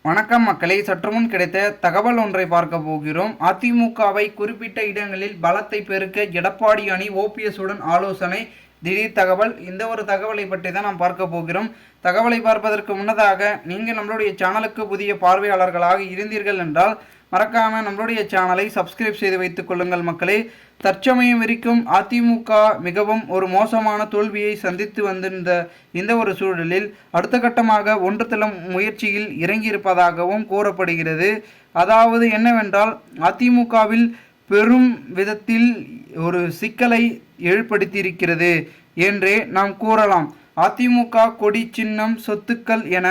வணக்கம் மக்களே, சற்றுமுன் கிடைத்த தகவல் ஒன்றை பார்க்க போகிறோம். அதிமுகவை குறிப்பிட்ட இடங்களில் பலத்தை பெருக்க எடப்பாடி அணி ஓபிஎஸ் உடன் ஆலோசனை. திடீர் தகவல். இந்த ஒரு தகவலை பற்றி தான் நாம் பார்க்க போகிறோம். தகவலை பார்ப்பதற்கு முன்னதாக நீங்கள் நம்மளுடைய சேனலுக்கு புதிய பார்வையாளர்களாக இருந்தீர்கள் என்றால் மறக்காம நம்மளுடைய சேனலை சப்ஸ்கிரைப் செய்து வைத்துக் கொள்ளுங்கள் மக்களே. தற்சமயம் வரைக்கும் அதிமுக மிகவும் ஒரு மோசமான தோல்வியை சந்தித்து வந்திருந்த இந்த ஒரு சூழலில் அடுத்த கட்டமாக ஒன்று தளம் முயற்சியில் இறங்கியிருப்பதாகவும் கூறப்படுகிறது. அதாவது என்னவென்றால், அதிமுகவில் பெரும் விதத்தில் ஒரு சிக்கலை ஏற்படுத்தியிருக்கிறது என்றே நாம் கூறலாம். அதிமுக கொடி, சின்னம், சொத்துக்கள் என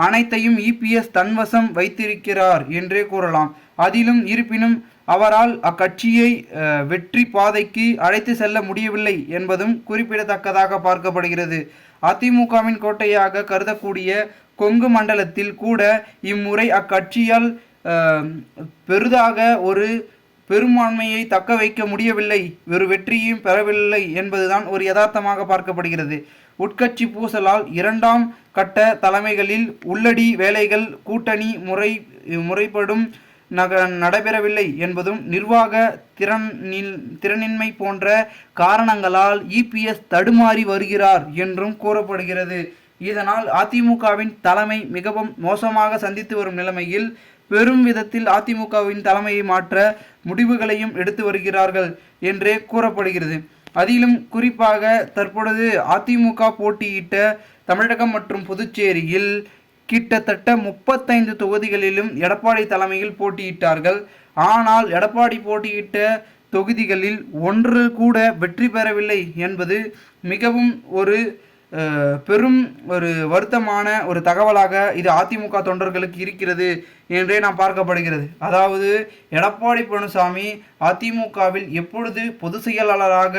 அனைத்தையும் இபிஎஸ் தன்வசம் வைத்திருக்கிறார் என்றே கூறலாம். இருப்பினும் அவரால் அக்கட்சியை வெற்றி பாதைக்கு அழைத்து செல்ல முடியவில்லை என்பதும் குறிப்பிடத்தக்கதாக பார்க்கப்படுகிறது. அதிமுகவின் கோட்டையாக கருதக்கூடிய கொங்கு மண்டலத்தில் கூட இம்முறை அக்கட்சியால் பெரிதாக ஒரு பெரும்பான்மையை தக்க வைக்க முடியவில்லை, ஒரு வெற்றியும் பெறவில்லை என்பதுதான் ஒரு யதார்த்தமாக பார்க்கப்படுகிறது. உட்கட்சி பூசலால் இரண்டாம் கட்ட தலைமைகளில் உள்ளடி வேலைகள் கூட்டணி முறைப்படும் நடைபெறவில்லை என்பதும் நிர்வாக திறனின்மை போன்ற காரணங்களால் இபிஎஸ் தடுமாறி வருகிறார் என்றும் கூறப்படுகிறது. இதனால் அதிமுகவின் தலைமை மிகவும் மோசமாக சந்தித்து வரும் நிலைமையில் பெரும் விதத்தில் அதிமுகவின் தலைமையை மாற்ற முடிவுகளையும் எடுத்து வருகிறார்கள் என்றே கூறப்படுகிறது. அதிலும் குறிப்பாக தற்பொழுது அதிமுக போட்டியிட்ட தமிழகம் மற்றும் புதுச்சேரியில் கிட்டத்தட்ட 35 தொகுதிகளிலும் எடப்பாடி தலைமையில் போட்டியிட்டார்கள். ஆனால் எடப்பாடி போட்டியிட்ட தொகுதிகளில் ஒன்று கூட வெற்றி பெறவில்லை என்பது மிகவும் ஒரு பெரும் ஒரு வருத்தமான ஒரு தகவலாக இது அதிமுக தொண்டர்களுக்கு இருக்கிறது என்றே நாம் பார்க்கப்படுகிறது. அதாவது எடப்பாடி பழனிசாமி அதிமுகவில் எப்பொழுது பொதுச் செயலாளராக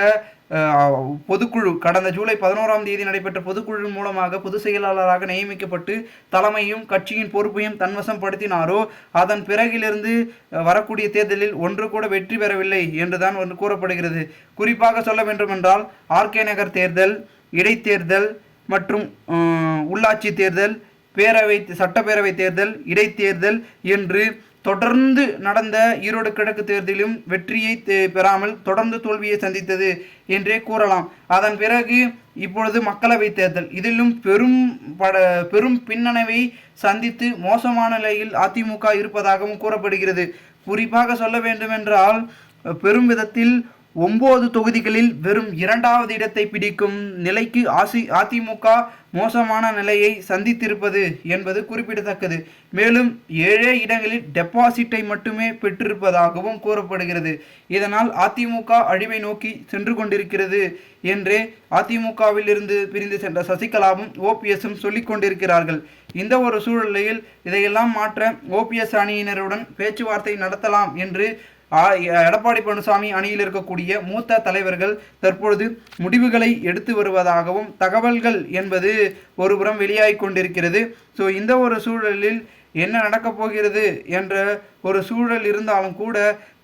பொதுக்குழு கடந்த ஜூலை 11ஆம் தேதி நடைபெற்ற பொதுக்குழு மூலமாக பொதுச் செயலாளராக நியமிக்கப்பட்டு தலைமையும் கட்சியின் பொறுப்பையும் தன்வசம் படுத்தினாரோ அதன் பிறகிலிருந்து வரக்கூடிய தேர்தலில் ஒன்று கூட வெற்றி பெறவில்லை என்றுதான் ஒன்று கூறப்படுகிறது. குறிப்பாக சொல்ல வேண்டுமென்றால் ஆர்கே நகர் தேர்தல், இடைத்தேர்தல் மற்றும் உள்ளாட்சி தேர்தல், சட்டப்பேரவை தேர்தல், இடைத்தேர்தல் என்று தொடர்ந்து நடந்த ஈரோடு கிழக்கு தேர்தலிலும் வெற்றியை பெறாமல் தொடர்ந்து தோல்வியை சந்தித்தது என்றே கூறலாம். அதன் பிறகு இப்பொழுது மக்களவை தேர்தல், இதிலும் பெரும் பின்னடைவை சந்தித்து மோசமான நிலையில் அதிமுக இருப்பதாகவும் கூறப்படுகிறது. குறிப்பாக சொல்ல வேண்டுமென்றால் பெரும் விதத்தில் 9 தொகுதிகளில் வெறும் 2வது இடத்தை பிடிக்கும் நிலைக்கு அதிமுக மோசமான நிலையை சந்தித்திருப்பது என்பது குறிப்பிடத்தக்கது. மேலும் 7 இடங்களில் டெபாசிட்டை மட்டுமே பெற்றிருப்பதாகவும் கூறப்படுகிறது. இதனால் அதிமுக அழிவை நோக்கி சென்று கொண்டிருக்கிறது என்றே அதிமுகவில் இருந்து பிரிந்து சென்ற சசிகலாவும் ஓபிஎஸும் சொல்லிக் கொண்டிருக்கிறார்கள். இந்த ஒரு சூழ்நிலையில் இதையெல்லாம் மாற்ற ஓபிஎஸ் அணியினருடன் பேச்சுவார்த்தை நடத்தலாம் என்று எடப்பாடி பழனிசாமி அணியில் இருக்கக்கூடிய மூத்த தலைவர்கள் தற்பொழுது முடிவுகளை எடுத்து வருவதாகவும் தகவல்கள் என்பது ஒருபுறம் வெளியாகி கொண்டிருக்கிறது. ஸோ இந்த ஒரு சூழலில் என்ன நடக்கப் போகிறது என்ற ஒரு சூழல் இருந்தாலும் கூட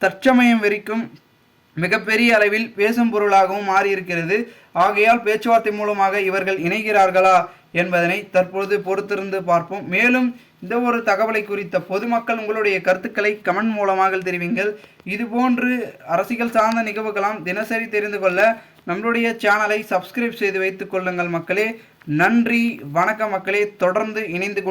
தற்சமயம் வரைக்கும் மிகப்பெரிய அளவில் பேசும் பொருளாகவும் மாறியிருக்கிறது. ஆகையால் பேச்சுவார்த்தை மூலமாக இவர்கள் இணைகிறார்களா என்பதனை தற்பொழுது பொறுத்திருந்து பார்ப்போம். மேலும் இந்த ஒரு தகவலை குறித்த பொதுமக்கள் உங்களுடைய கருத்துக்களை கமெண்ட் மூலமாக தெரிவிங்கள். இதுபோன்று அரசியல் சார்ந்த நிகழ்வுகளாம் தினசரி தெரிந்து கொள்ள நம்மளுடைய சேனலை சப்ஸ்கிரைப் செய்து வைத்துக் கொள்ளுங்கள் மக்களே. நன்றி, வணக்கம் மக்களே. தொடர்ந்து இணைந்து